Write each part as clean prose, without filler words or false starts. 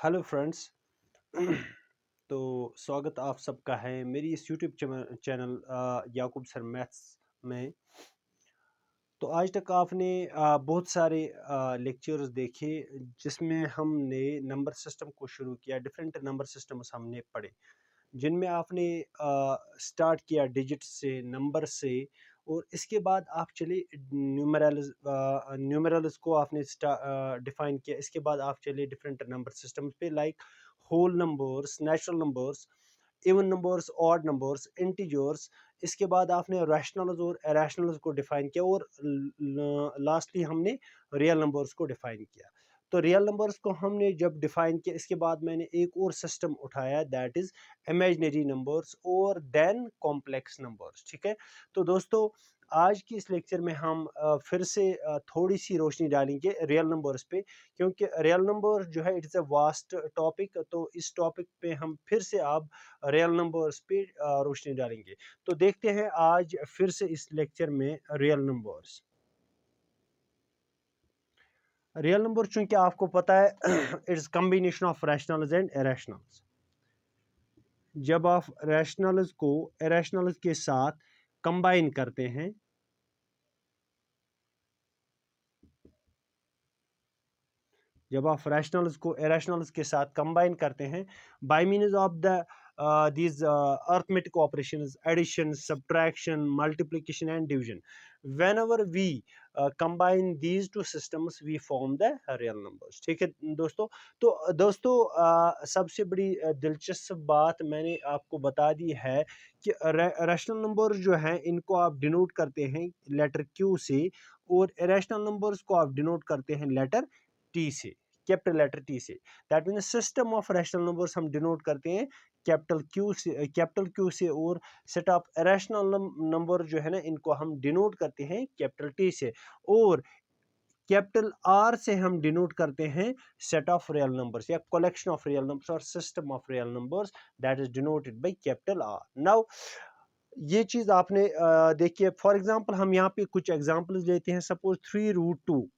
Hello friends. तो स्वागत आप सबका है मेरी इस यूट्यूब चैनल याकूब सर मैथ्स में। तो आज तक आपने बहुत सारे लेक्चर्स देखे जिसमें हमने नंबर सिस्टम को शुरू किया। डिफरेंट नंबर सिस्टम्स हमने पढ़े जिनमें आपने स्टार्ट किया डिजिट से, नंबर से, और इसके बाद आप चले न्यूमरल्स को आपने डिफाइन किया। इसके बाद आप चले डिफरेंट नंबर सिस्टम्स पे, like whole numbers, natural numbers, even numbers, odd numbers, integers. इसके बाद आपने रैशनल्स और इरेशनल्स को डिफाइन किया, और लास्टली हमने रियल नंबर्स को डिफाइन किया। तो रियल नंबर्स को हमने जब डिफाइन किया, इसके बाद मैंने एक और सिस्टम उठाया, दैट इज इमेजिनरी नंबर्स और देन कॉम्प्लेक्स नंबर्स। ठीक है। तो दोस्तों, आज की इस लेक्चर में हम फिर से थोड़ी सी रोशनी डालेंगे रियल नंबर्स पे, क्योंकि रियल नंबर जो है it is a vast topic. तो इस टॉपिक पे हम फिर से आप रियल नंबर्स पे रोशनी डालेंगे। तो देखते हैं आज फिर से इस लेक्चर में रियल नंबर्स। रियल नंबर चूंकि आपको पता है it is combination of rationals and irrationals. जब आप रैशनल्स को इरेशनल्स के साथ कंबाइन करते हैं, जब आप रैशनल्स को इरेशनल्स के साथ कंबाइन करते हैं bye means of the these arithmetic operations, addition, subtraction, multiplication and division, whenever we combine these two systems we form the real numbers। ठीक है दोस्तों। तो दोस्तों, सबसे बड़ी दिलचस्प बात मैंने आपको बता दी है कि रैशनल नंबर जो हैं इनको आप डिनोट करते हैं लेटर क्यू से, और इरेशनल नंबर्स को आप डिनोट करते हैं लेटर टी से, कैपिटल लेटर टी से। That means system of rational numbers हम डिनोट करते हैं कैपिटल क्यू से, और सेट ऑफ रैशनल नंबर जो है ना इनको हम डिनोट करते हैं कैपिटल टी से, और कैपिटल आर से हम डिनोट करते हैं सेट ऑफ रियल नंबर्स या कलेक्शन ऑफ रियल नंबर्स और system of real numbers, that is denoted by capital R. Now ये चीज आपने देखिए, फॉर एग्जांपल हम यहाँ पे कुछ एग्जांपल्स लेते हैं। Suppose 3√2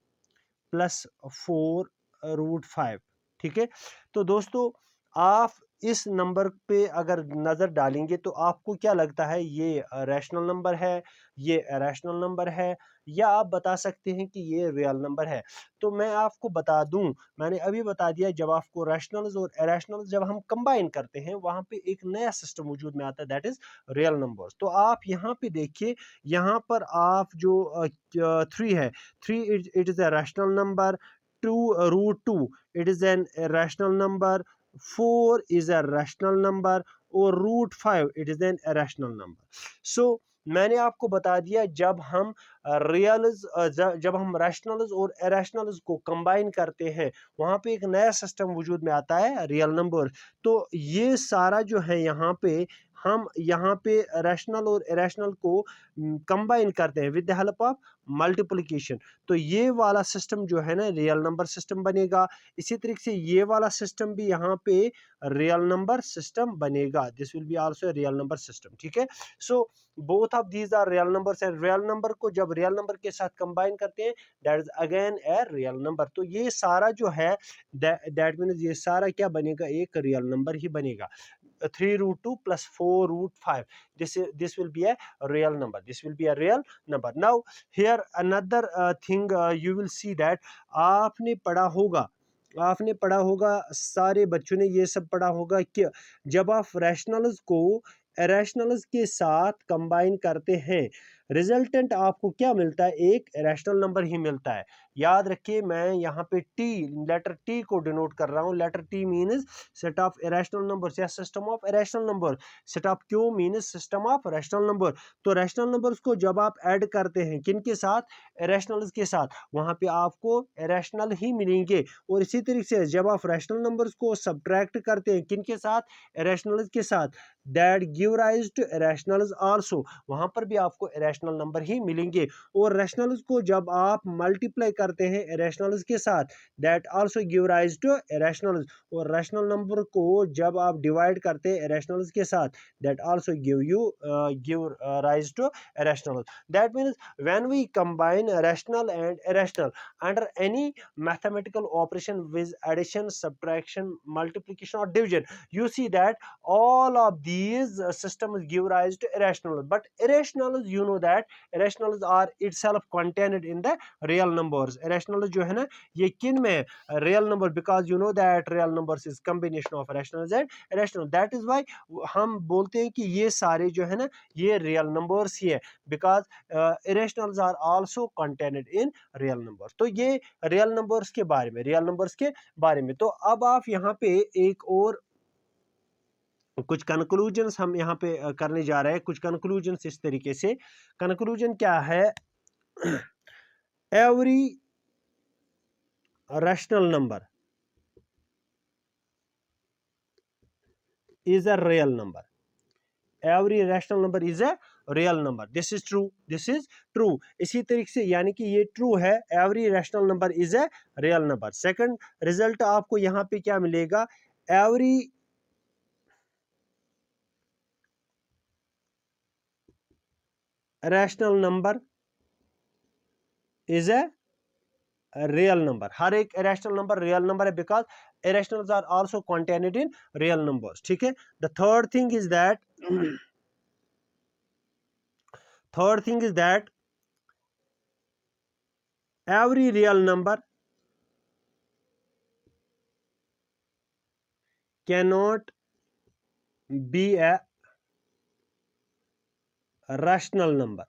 plus 4√5। ठीक है। तो दोस्तों, आप इस नंबर पे अगर नज़र डालेंगे तो आपको क्या लगता है, ये रैशनल नंबर है, ये रैशनल नंबर है, या आप बता सकते हैं कि ये रियल नंबर है? तो मैं आपको बता दूं, मैंने अभी बता दिया, जब आपको रैशनल्स और इरेशनल्स जब हम कंबाइन करते हैं वहां पे एक नया सिस्टम वजूद में आता है, दैट इज रियल नंबर्स। तो आप यहाँ पे देखिए, यहाँ पर आप जो 3 है, 3 it is a rational number, 2 √2 it is an irrational number, 4 is a rational number, और √5 it is an irrational number। so मैंने आपको बता दिया, जब हम रियल्स जब हम रैशनल्स और इरेशनल्स को कंबाइन करते हैं वहां पे एक नया सिस्टम वजूद में आता है, रियल नंबर। तो ये सारा जो है यहाँ पे हम यहाँ पे रैशनल और इरेशनल को कंबाइन करते हैं with the help of multiplication. तो ये वाला सिस्टम जो है ना रियल नंबर सिस्टम बनेगा। इसी तरीके से ये वाला सिस्टम भी यहाँ पे रियल नंबर सिस्टम बनेगा, this will be also real number system. ठीक है। So both of these are real numbers, and real number को जब रियल नंबर के साथ कंबाइन करते हैं that is again a real number. तो ये सारा जो है दैट मीन्स ये सारा क्या बनेगा, एक रियल नंबर ही बनेगा। 3√2 plus 4√5, this will be a real number, this will be a real number। Now here another thing you will see that आपने पढ़ा होगा, सारे बच्चों ने ये सब पढ़ा होगा कि जब आप रैशनल्स को इरेशनल्स के साथ कंबाइन करते हैं रिजल्टेंट आपको क्या मिलता है, एक रैशनल नंबर ही मिलता है। याद रखिए, मैं यहाँ पे लेटर टी को डिनोट कर रहा हूँ। Letter T means set of irrational numbers या system of irrational number. Set of Q means system of rational number. तो रैशनल नंबर्स को जब आप ऐड करते हैं किन के साथ, इरेशनल्स के साथ, वहां पे आपको इरेशनल ही मिलेंगे। और इसी तरीके से जब आप रैशनल नंबर्स को सब्ट्रैक्ट करते हैं किन के साथ, इरेशनल्स के साथ, that give rise to irrationals also, वहां पर भी आपको रैशनल नंबर ही मिलेंगे। और रैशनल्स को जब आप मल्टीप्लाई करते हैं इरेशनल्स के साथ, that also give rise to irrationals. और रैशनल नंबर को जब आप डिवाइड करते हैं इरेशनल्स के साथ, that also give rise to irrational. That means when we combine rational and irrational under any mathematical operation with addition, subtraction, multiplication or division, you see that all of these systems give rise to irrational. But irrationals, you know that irrationals are itself contained in the real numbers. Irrationals जो है ना ये किन में real number, because you know that real numbers is combination of rationals and irrational. That is why हम बोलते हैं कि ये सारे जो है ना ये real numbers ही है, because irrationals are also contained in real numbers. तो ये रियल नंबर्स के बारे में, रियल नंबर्स के बारे में। तो अब आप यहाँ पे एक और कुछ कंक्लूजन्स हम यहाँ पे करने जा रहे हैं। कुछ कंक्लूजन्स इस तरीके से, कंक्लूजन क्या है, every rational number is a real number, every rational number is a real number, this is true, this is true. इसी तरीके से यानी कि ये ट्रू है, every rational number is a real number. Second result आपको यहाँ पे क्या मिलेगा, every rational number is a real number. हर एक इरेशनल नंबर रियल नंबर है, because irrationals are also contained in real numbers. ठीक है। The third thing is that every real number cannot be a rational number।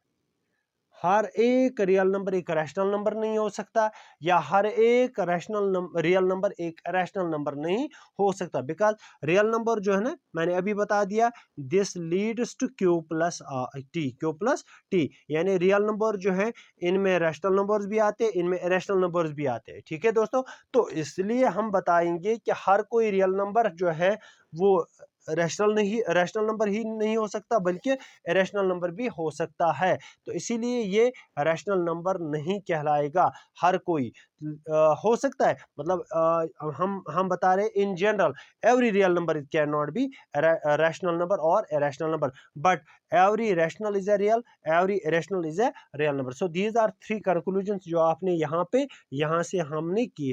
हर एक real number एक rational number नहीं हो सकता, या हर एक रियल नंबर एक रैशनल नंबर नहीं हो सकता, बिकॉज रियल नंबर जो है ना, मैंने अभी बता दिया, this leads to Q plus T, यानी रियल नंबर जो है इनमें रैशनल नंबर्स भी आते हैं, इनमें इरेशनल नंबर्स भी आते हैं। ठीक है दोस्तों, तो इसलिए हम बताएंगे कि हर कोई रियल नंबर जो है वो रैशनल नंबर ही नहीं हो सकता, बल्कि इरेशनल नंबर भी हो सकता है। तो इसीलिए ये रैशनल नंबर नहीं कहलाएगा। हर कोई हो सकता है, मतलब हम बता रहे हैं in general every real number can not be rational number और irrational number, but every rational is a real, every irrational is a real number. So these are three conclusions जो आपने यहाँ से हमने किए।